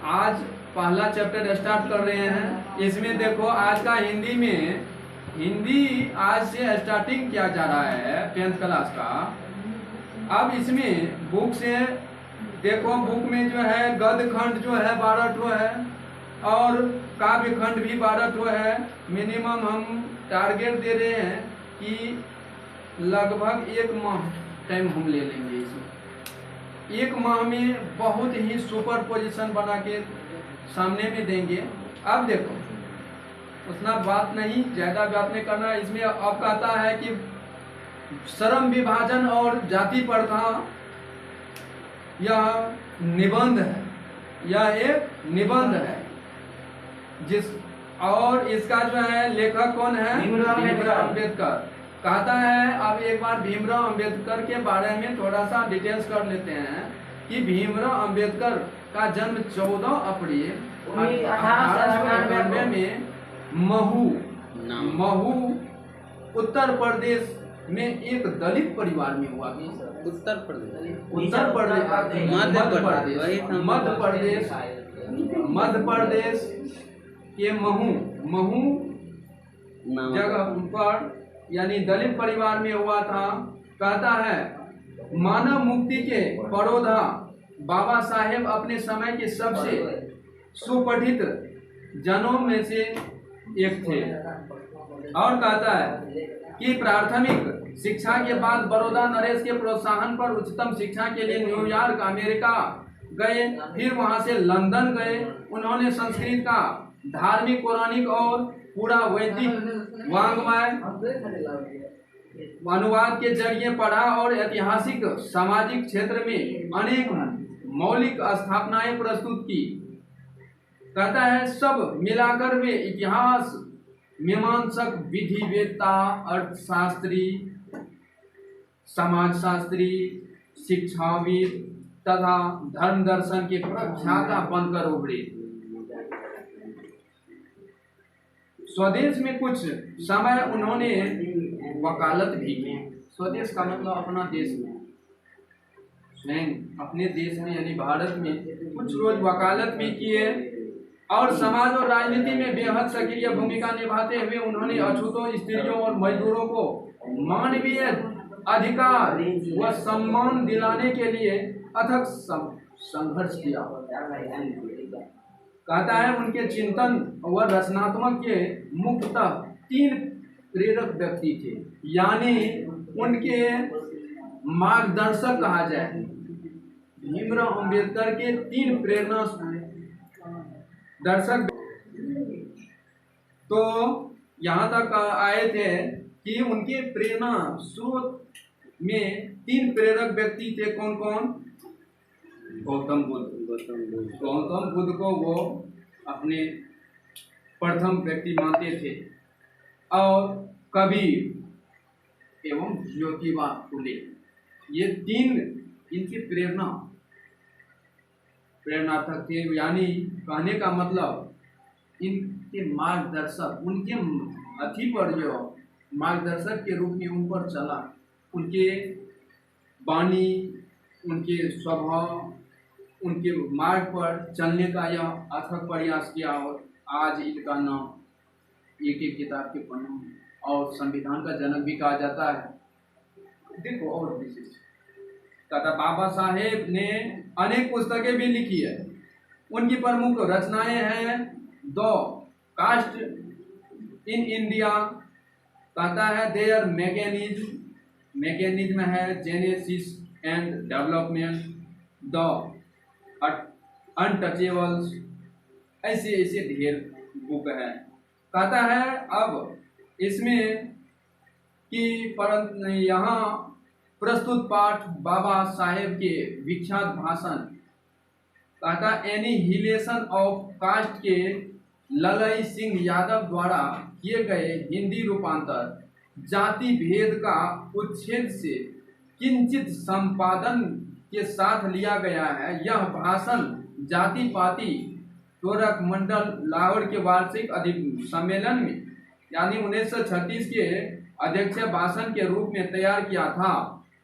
आज पहला chapter start कर रहे हैं। इसमें देखो आज का हिंदी आज से स्टार्टिंग किया जा रहा है 10th क्लास का। अब इसमें बुक से देखो, बुक में जो है गद्य खंड जो है 12 ठो है और काव्य खंड भी 12 ठो है। मिनिमम हम टारगेट दे रहे हैं कि लगभग 1 माह टाइम हम ले लेंगे। इसमें 1 माह में बहुत ही सुपर पोजीशन बना के सामने में देंगे। अब देखो उतना बात नहीं, ज़्यादा बात नहीं करना। इसमें अब कहता है कि श्रम विभाजन और जाति प्रथा, यह निबंध है, यह एक निबंध है जिस और इसका जो है लेखक कौन है? भीमराव अम्बेडकर। कहता है अब एक बार भीमराव अम्बेडकर के बारे में थोड़ा सा डिटेल्स कर लेते हैं कि भीमराव अम्बेडकर का जन्म 14 अप्रैल 1891 में महू उत्तर प्रदेश में एक दलित परिवार में हुआ। मध्य प्रदेश के महू जगह पर यानी दलित परिवार में हुआ था। कहता है मानव मुक्ति के परोधा बाबा साहेब अपने समय के सबसे सुपठित जनों में से एक थे। और कहता है कि प्राथमिक शिक्षा के बाद बड़ौदा नरेश के प्रोत्साहन पर उच्चतम शिक्षा के लिए न्यूयॉर्क अमेरिका गए, फिर वहां से लंदन गए। उन्होंने संस्कृत का धार्मिक, पौराणिक और पूरा वैदिक वांग्मय अनुवाद के जरिए पढ़ा और ऐतिहासिक सामाजिक क्षेत्र में अनेक मौलिक स्थापनाएं प्रस्तुत की। कहता है सब मिलाकर वे इतिहास, मीमांसक, विधिवेत्ता, अर्थशास्त्री, समाजशास्त्री, शिक्षाविद तथा धर्म दर्शन के प्रख्याता बनकर उभरे। स्वदेश में कुछ समय उन्होंने वकालत भी की। स्वदेश का मतलब अपना देश में, स्वयं अपने देश में यानी भारत में कुछ रोज वकालत भी किए और समाज और राजनीति में बेहद सक्रिय भूमिका निभाते हुए उन्होंने अछूतों, स्त्रियों और मजदूरों को मानवीय अधिकार व सम्मान दिलाने के लिए अथक संघर्ष किया। कहता है उनके चिंतन व रचनात्मक के मुख्यतः 3 प्रेरक व्यक्ति थे, यानी उनके मार्गदर्शक कहा जाए। भीमराव अम्बेडकर के 3 प्रेरणा दर्शक। तो यहाँ तक आए थे कि उनके प्रेरणा स्रोत में 3 प्रेरक व्यक्ति थे। कौन कौन? गौतम बुद्ध को वो अपने प्रथम व्यक्ति मानते थे और कबीर एवं ज्योतिबा फुले। ये 3 इनकी प्रेरणार्थक थे, यानी कहने का मतलब इनके मार्गदर्शक, उनके अथी पर जो मार्गदर्शक के रूप में उन पर चला, उनके वाणी, उनके स्वभाव, उनके मार्ग पर चलने का यह अथक प्रयास किया और आज इनका नाम एक किताब के पन्नों में और संविधान का जनक भी कहा जाता है। देखो और विशेष तथा बाबा साहेब ने अनेक पुस्तकें भी लिखी है। उनकी प्रमुख रचनाएं हैं द कास्ट इन इंडिया, कहता है देयर मैकेनिज्म है, genesis and development, the untouchables, ऐसे ढेर बुक है। कहता है अब इसमें कि यहाँ प्रस्तुत पाठ बाबा साहेब के विख्यात भाषण, कहता एनिहिलेशन ऑफ कास्ट के ललई सिंह यादव द्वारा किए गए हिंदी रूपांतर, जाति भेद का उच्छेद से किंचित संपादन के साथ लिया गया है। यह भाषण जाति पाति तोरक मंडल लाहौर के वार्षिक सम्मेलन में यानी 1936 के अध्यक्ष भाषण के रूप में तैयार किया था,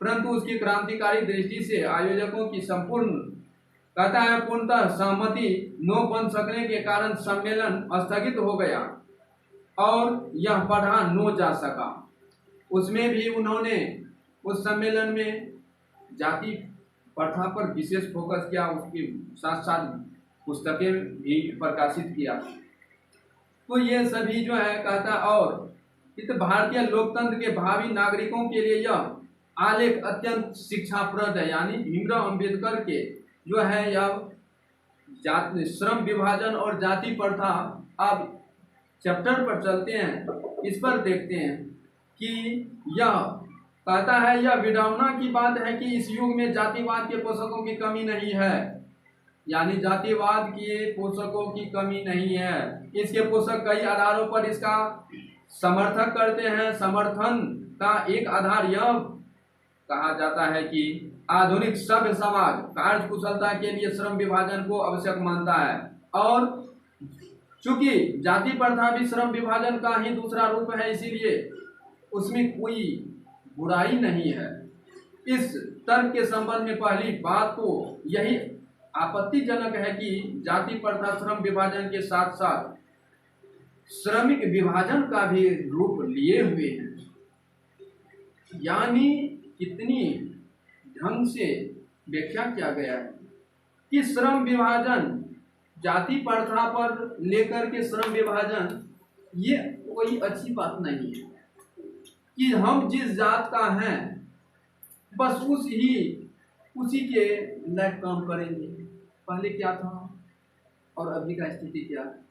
परंतु उसकी क्रांतिकारी दृष्टि से आयोजकों की संपूर्ण कहता है पूर्णतः सहमति न बन सकने के कारण सम्मेलन स्थगित हो गया और यह पढ़ा न जा सका। उसमें भी उन्होंने उस सम्मेलन में जाति प्रथा पर विशेष फोकस किया, उसके साथ साथ पुस्तकें भी प्रकाशित किया। तो ये सभी जो है कहता, और इस भारतीय लोकतंत्र के भावी नागरिकों के लिए यह आलेख अत्यंत शिक्षाप्रद है। यानी भीमराव अंबेडकर के जो है यह जाति श्रम विभाजन और जाति प्रथा, अब चैप्टर पर चलते हैं, इस पर देखते हैं कि यह कहता है यह विडंबना की बात है कि इस युग में जातिवाद के पोषकों की कमी नहीं है। यानी जातिवाद के पोषकों की कमी नहीं है। इसके पोषक कई आधारों पर इसका समर्थक करते हैं। समर्थन का एक आधार यह कहा जाता है कि आधुनिक सभ्य समाज कार्य कुशलता के लिए श्रम विभाजन को आवश्यक मानता है, और चूंकि जाति प्रथा भी श्रम विभाजन का ही दूसरा रूप है, इसीलिए उसमें कोई बुराई नहीं है। इस तर्क के संबंध में पहली बात तो यही आपत्तिजनक है कि जाति प्रथा श्रम विभाजन के साथ साथ श्रमिक विभाजन का भी रूप लिए हुए हैं। यानी कितनी ढंग से व्याख्या किया गया है कि श्रम विभाजन जाति प्रथा पर लेकर के श्रम विभाजन, ये कोई अच्छी बात नहीं है कि हम जिस जात का हैं बस उसी के लायक काम करेंगे। पहले क्या था और अभी का स्थिति क्या है?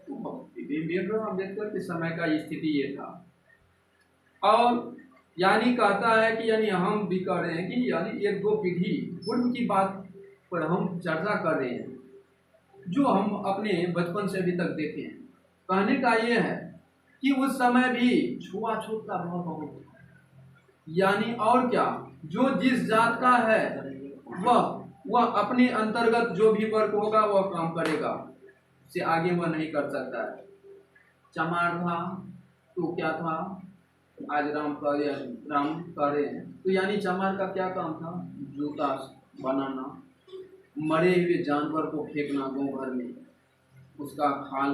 तो भीमराव अम्बेडकर के समय का स्थिति ये था। और यानी कहता है कि यानी हम भी कह रहे हैं कि यानी एक दो पीढ़ी पूर्व की बात पर हम चर्चा कर रहे हैं, जो हम अपने बचपन से अभी तक देखे हैं। कहने का ये है कि उस समय भी छुआछूत का भाव बहुत था। यानी और क्या, जो जिस जात का है वह अपने अंतर्गत जो भी वर्ग होगा वह काम करेगा, उससे आगे वह नहीं कर सकता है। चमार था तो क्या था, आज राम कह रहे हैं तो यानी चमार का क्या काम था, जूता बनाना, मरे हुए जानवर को फेंकना गाँव भर में, उसका खाल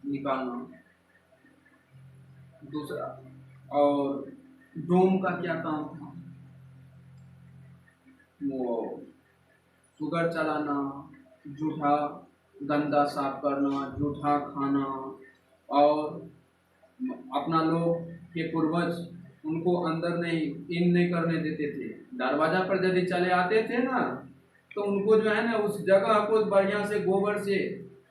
निकालना। दूसरा, और डोम का क्या काम था, वो शुगर चलाना, जूठा गंदा साफ करना, जूठा खाना, और अपना लोग के पूर्वज उनको अंदर नहीं इन नहीं करने देते थे। दरवाजा पर यदि चले आते थे ना तो उनको जो है ना उस जगह को बढ़िया से गोबर से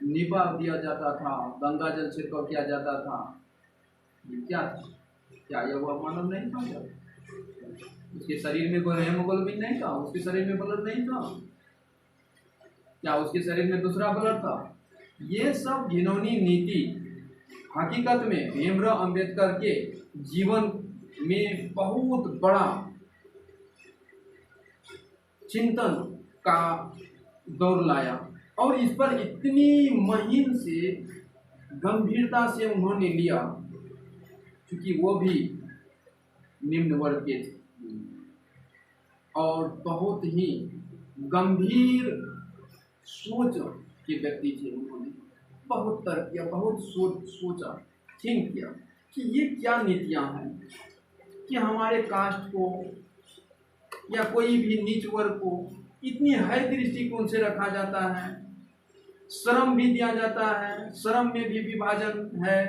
निपा दिया जाता था, गंगा जल छिड़काव किया जाता था। क्या यह वह मानव नहीं था? उसके शरीर में हेमोग्लोबिन नहीं था, उसके शरीर में ब्लड नहीं था क्या? उसके शरीर में दूसरा ब्लड था? ये सब घिनौनी नीति हकीकत में भीमराव अंबेडकर के जीवन में बहुत बड़ा चिंतन का दौर लाया, और इस पर इतनी महीन से गंभीरता से उन्होंने लिया, क्योंकि वो भी निम्न वर्ग के थे और बहुत ही गंभीर सोच के व्यक्ति थे। उन्होंने बहुत तर्क किया, बहुत सोचा, थिंक किया कि ये क्या नीतियां हैं कि हमारे कास्ट को या कोई भी नीच वर्ग को इतनी हाई दृष्टिकोण से रखा जाता है। श्रम भी दिया जाता है, श्रम में भी विभाजन है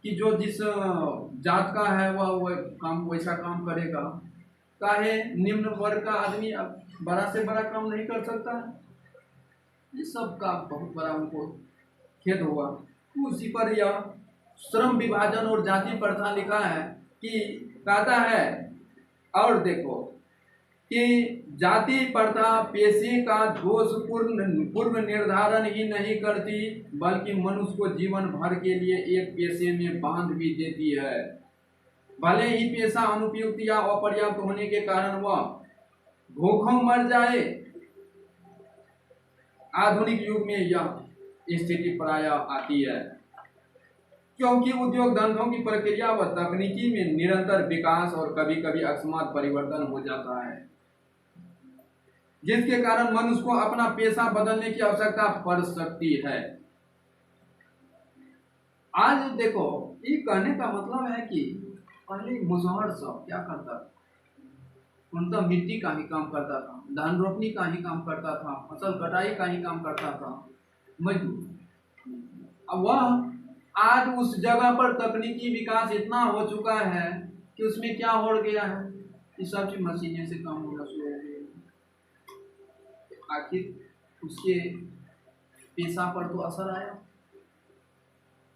कि जो जिस जात का है वह काम वैसा काम करेगा। काहे निम्न वर्ग का आदमी अब बड़ा से बड़ा काम नहीं कर सकता है? ये सब का बहुत बड़ा उनको खेद हुआ। उसी पर यह श्रम विभाजन और जाति प्रथा लिखा है कि कहता है, और देखो कि जाति प्रथा पेशे का पूर्व निर्धारण ही नहीं करती, बल्कि मनुष्य को जीवन भर के लिए एक पेशे में बांध भी देती है। भले ही पेशा अनुपयुक्त या अपर्याप्त होने के कारण वह भूखों मर जाए। आधुनिक युग में यह स्थिति प्राय आती है, क्योंकि उद्योग धंधों की प्रक्रिया व तकनीकी में निरंतर विकास और कभी कभी अकस्मात परिवर्तन हो जाता है। जिसके कारण मनुष्य को अपना पेशा बदलने की आवश्यकता पड़ सकती है। आज देखो, ये कहने का मतलब है कि पहले मुसहर सब क्या करता था, उनका मिट्टी का ही काम करता था, धान रोपनी का ही काम करता था, फसल कटाई का ही काम करता था, मजदूर। अब वह आज उस जगह पर तकनीकी विकास इतना हो चुका है कि उसमें क्या हो गया है कि सब चीज मशीनें से काम होना शुरू हो गया। आखिर उसके पेशा पर तो असर आया।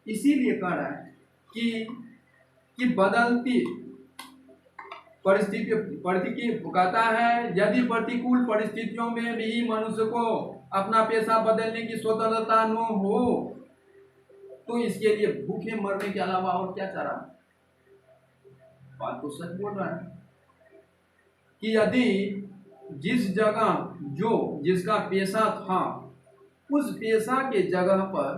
इसीलिए कह रहा है कि बदलती परिस्थिति कहता है, यदि प्रतिकूल परिस्थितियों में भी मनुष्य को अपना पेशा बदलने की स्वतंत्रता न हो तो इसके लिए भूखे मरने के अलावा और क्या चारा। बात तो सच बोल रहा है कि यदि जिस जगह जिसका पेशा था उस पेशा के जगह पर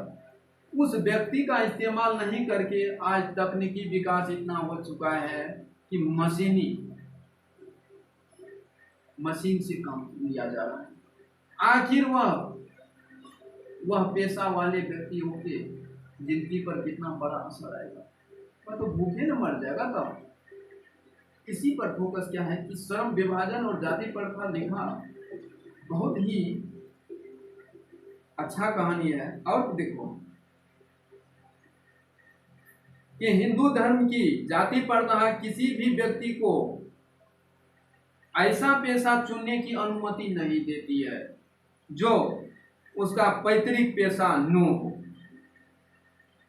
उस व्यक्ति का इस्तेमाल नहीं करके आज तकनीकी विकास इतना हो चुका है कि मशीन से काम लिया जा रहा है। आखिर वह पेशा वाले व्यक्तियों के जिंदगी पर कितना बड़ा असर आएगा, वह तो भूखे न मर जाएगा तब। इसी पर फोकस क्या है कि श्रम विभाजन और जाति प्रथा लिखा बहुत ही अच्छा कहानी है। और देखो कि हिंदू धर्म की जाति प्रथा किसी भी व्यक्ति को ऐसा पेशा चुनने की अनुमति नहीं देती है जो उसका पैतृक पेशा न हो।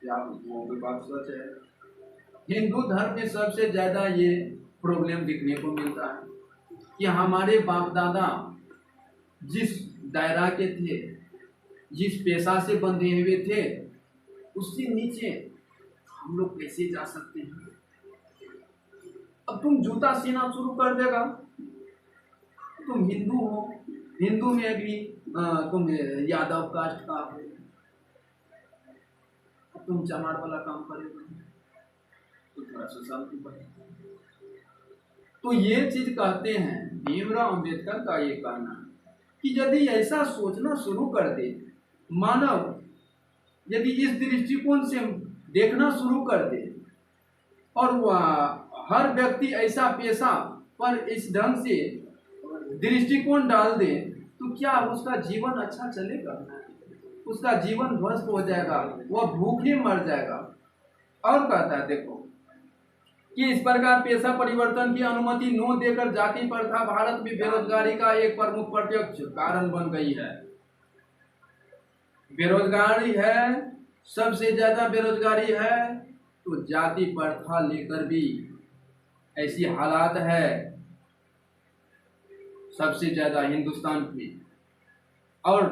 क्या वो बात सच है? हिंदू धर्म में सबसे ज्यादा ये प्रॉब्लम दिखने को मिलता है कि हमारे बाप दादा जिस दायरा के थे, जिस पेशा से बंधे हुए थे, उससे नीचे हम लोग कैसे जा सकते हैं। अब तुम जूता सीना शुरू कर देगा, तुम हिंदू हो, हिंदू में भी तुम यादव कास्ट का हो, तुम चमार वाला काम करेगा तो थोड़ा सा शांति बढ़ेगा। तो ये चीज कहते हैं, भीमराव अंबेडकर का ये कहना है कि यदि ऐसा सोचना शुरू कर दे मानव, यदि इस दृष्टिकोण से देखना शुरू कर दे और वह हर व्यक्ति ऐसा पेशा पर इस ढंग से दृष्टिकोण डाल दे तो क्या उसका जीवन अच्छा चलेगा? उसका जीवन ध्वस्त हो जाएगा, वह भूखे मर जाएगा। और कहता है देखो कि इस प्रकार पेशा परिवर्तन की अनुमति न देकर जाति प्रथा भारत में बेरोजगारी का एक प्रमुख प्रत्यक्ष कारण बन गई है। बेरोजगारी है, सबसे ज्यादा बेरोजगारी है, तो जाति प्रथा लेकर भी ऐसी हालात है सबसे ज्यादा हिंदुस्तान की। और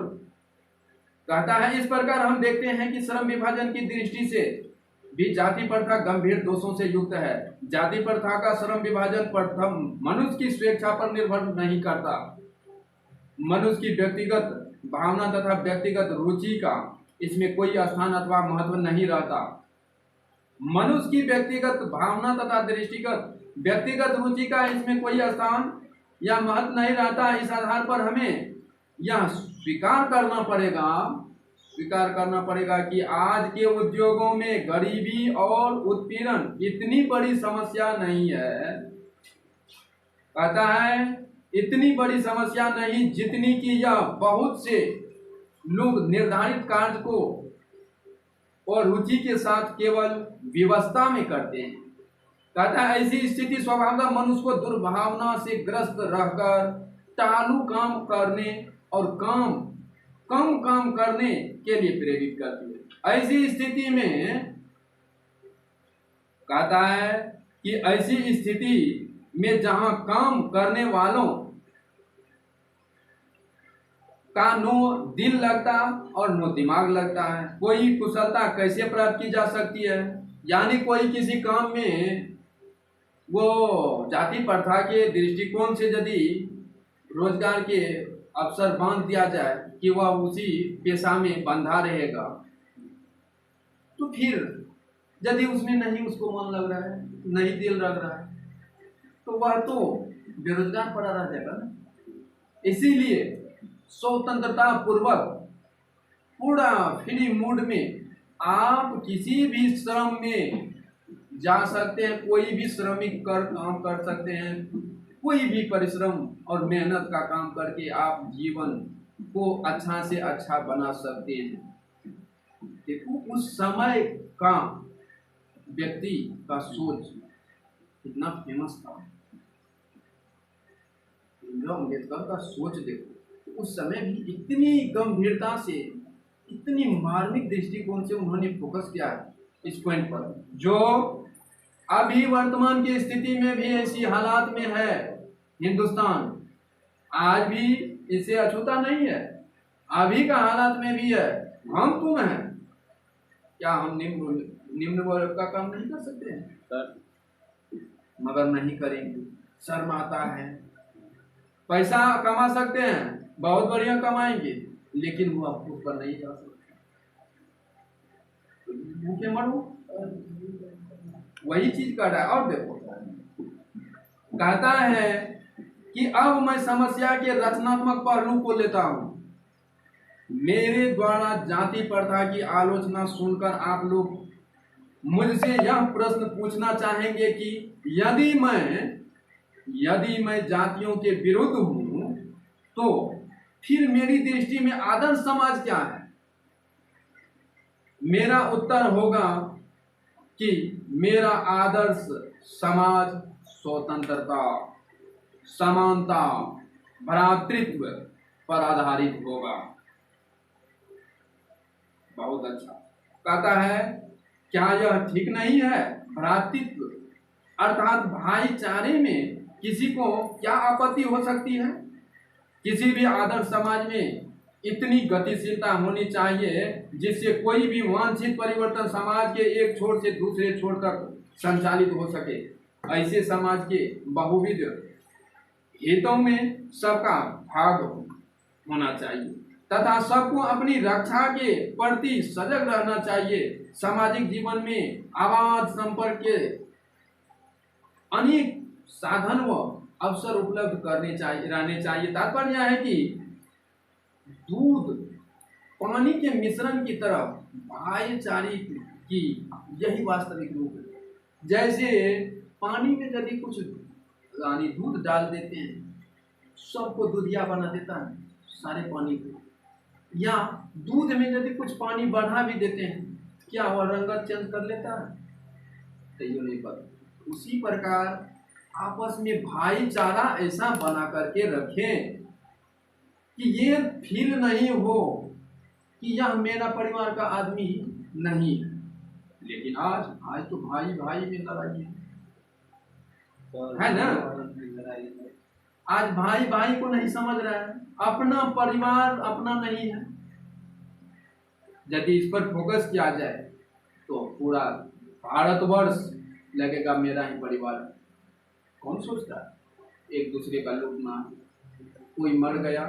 कहता है इस प्रकार हम देखते हैं कि श्रम विभाजन की दृष्टि से भी जाति प्रथा गंभीर दोषों से युक्त है। जाति प्रथा का श्रम विभाजन प्रथम मनुष्य की स्वेच्छा पर निर्भर नहीं करता, मनुष्य की व्यक्तिगत भावना तथा व्यक्तिगत रुचि का इसमें कोई स्थान अथवा महत्व नहीं रहता। मनुष्य की व्यक्तिगत भावना तथा दृष्टिगत व्यक्तिगत रुचि का इसमें कोई स्थान या महत्व नहीं रहता। इस आधार पर हमें यह स्वीकार करना पड़ेगा कि आज के उद्योगों में गरीबी और उत्पीड़न इतनी बड़ी समस्या नहीं है। कहता है इतनी बड़ी समस्या नहीं जितनी कि यह बहुत से लोग निर्धारित कार्य को और रुचि के साथ केवल व्यवस्था में करते हैं। कहता है ऐसी स्थिति स्वभावतः मनुष्य को दुर्भावना से ग्रस्त रहकर टालू काम करने और कम काम करने के लिए प्रेरित करती है। ऐसी स्थिति में कहता है कि ऐसी स्थिति में जहां काम करने वालों का नो दिल लगता और नो दिमाग लगता है, कोई कुशलता कैसे प्राप्त की जा सकती है। यानी कोई किसी काम में वो जाति प्रथा के दृष्टिकोण से यदि रोजगार के अवसर बांध दिया जाए कि वह उसी पेशा में बंधा रहेगा, तो फिर यदि उसमें नहीं उसको मन लग रहा है, नहीं दिल लग रहा है, तो वह तो बेरोजगार पड़ा रह जाएगा ना। इसीलिए स्वतंत्रता पूर्वक पूरा फ्री मूड में आप किसी भी श्रम में जा सकते हैं, कोई भी श्रमिक काम कर सकते हैं, कोई भी परिश्रम और मेहनत का काम करके आप जीवन को अच्छा से अच्छा बना सकते हैं। देखो उस समय का व्यक्ति का सोच कितना फेमस था। अम्बेडकर का सोच देखो, उस समय भी इतनी गंभीरता से, इतनी मार्मिक दृष्टिकोण से उन्होंने फोकस किया है इस पॉइंट पर, जो अभी वर्तमान की स्थिति में भी ऐसी हालात में है हिंदुस्तान, आज भी इसे अछूता नहीं है, अभी का हालात में भी है। हम तुम हैं, क्या हम निम्न वर्ग का काम नहीं कर सकते हैं सर? मगर नहीं करेंगे, शर्म आता है। पैसा कमा सकते हैं, बहुत बढ़िया कमाएंगे, लेकिन वो अफसोस पर नहीं जा सकते, भूखे मरो। वही चीज कर रहा है। और देखो कहता है कि अब मैं समस्या के रचनात्मक पहलू को लेता हूं। मेरे द्वारा जाति प्रथा की आलोचना सुनकर आप लोग मुझसे यह प्रश्न पूछना चाहेंगे कि यदि मैं जातियों के विरुद्ध हूं तो फिर मेरी दृष्टि में आदर्श समाज क्या है? मेरा उत्तर होगा कि मेरा आदर्श समाज स्वतंत्रता, समानता, भ्रातृत्व पर आधारित होगा। बहुत अच्छा। कहता है क्या यह ठीक नहीं है? भ्रातृत्व अर्थात भाईचारे में किसी को क्या आपत्ति हो सकती है? किसी भी आदर्श समाज में इतनी गतिशीलता होनी चाहिए जिससे कोई भी वांछित परिवर्तन समाज के एक छोर से दूसरे छोर तक संचालित हो सके। ऐसे समाज के बहुविध हितों में सबका भाग होना चाहिए तथा सबको अपनी रक्षा के प्रति सजग रहना चाहिए। सामाजिक जीवन में आवाज संपर्क के अनेक साधन व अवसर उपलब्ध रहने चाहिए। तात्पर्य है कि दूध पानी के मिश्रण की तरफ भाईचारे की यही वास्तविक रूप है। जैसे पानी में यदि कुछ यानी दूध डाल देते हैं, सबको दूधिया बना देता है सारे पानी को, या दूध में यदि कुछ पानी बढ़ा भी देते हैं, क्या वह रंगत चेंज कर लेता है? तो नहीं पता। उसी प्रकार आपस में भाईचारा ऐसा बना करके रखें कि ये फील नहीं हो कि यह मेरा परिवार का आदमी नहीं। लेकिन आज तो भाई भाई में लड़ाई है ना। आज भाई भाई को नहीं समझ रहा है, अपना परिवार अपना नहीं है। यदि इस पर फोकस किया जाए तो पूरा भारतवर्ष लगेगा मेरा ही परिवार। कौन सोचता है एक दूसरे का लूटना? कोई मर गया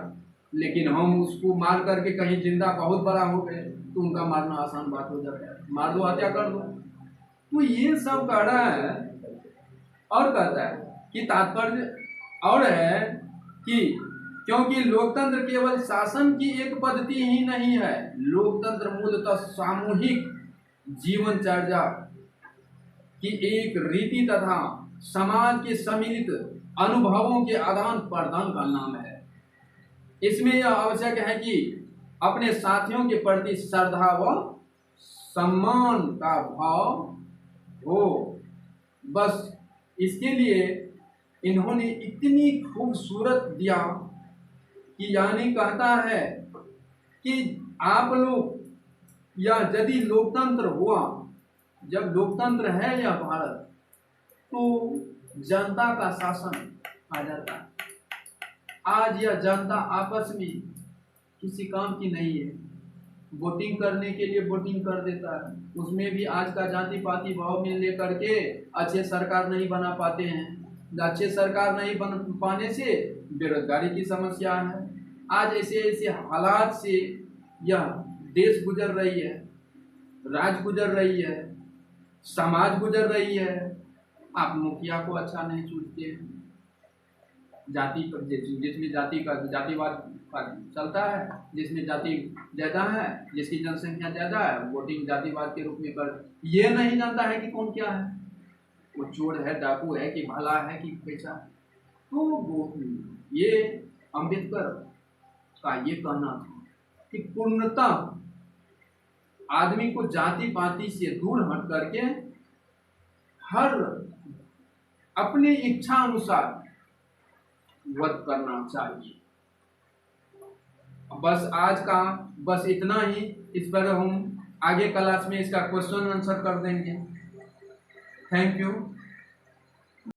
लेकिन हम उसको मार करके कहीं जिंदा बहुत बड़ा हो गए तो उनका मारना आसान बात हो जाता है, मार दो, हत्या कर दो। तो ये सब कह रहा है और कहता है कि तात्पर्य और है कि क्योंकि लोकतंत्र केवल शासन की एक पद्धति ही नहीं है, लोकतंत्र मूलतः सामूहिक जीवनचर्या की एक रीति तथा समाज के सम्मिलित अनुभवों के आदान प्रदान का नाम है। इसमें यह आवश्यक है कि अपने साथियों के प्रति श्रद्धा व सम्मान का भाव हो। बस इसके लिए इन्होंने इतनी खूबसूरत दिया कि यानी कहता है कि आप लोग या यदि लोकतंत्र हुआ, जब लोकतंत्र है यह भारत, तो जनता का शासन आ जाता है। आज यह जनता आपस में किसी काम की नहीं है, वोटिंग करने के लिए वोटिंग कर देता है, उसमें भी आज का जाति पाति भाव में लेकर के अच्छे सरकार नहीं बना पाते हैं। अच्छे सरकार नहीं बन पाने से बेरोजगारी की समस्या है। आज ऐसे ऐसे हालात से यह देश गुजर रही है, राज्य गुजर रही है, समाज गुजर रही है। आप मुखिया को अच्छा नहीं चुनते हैं, जाति जिसमें जातिवाद का चलता है, जिसमें जाति ज़्यादा है, जिसकी जनसंख्या ज़्यादा है, वोटिंग जातिवाद के रूप में कर, ये नहीं जानता है कि कौन क्या है, वो चोर है, डाकू है कि भला है कि कैसा। तो वो ये अम्बेडकर का ये कहना था कि पूर्णतः आदमी को जाति पाति से दूर हट करके हर अपनी इच्छा अनुसार वध करना चाहिए। बस आज का बस इतना ही। इस पर हम आगे क्लास में इसका क्वेश्चन आंसर कर देंगे। Thank you.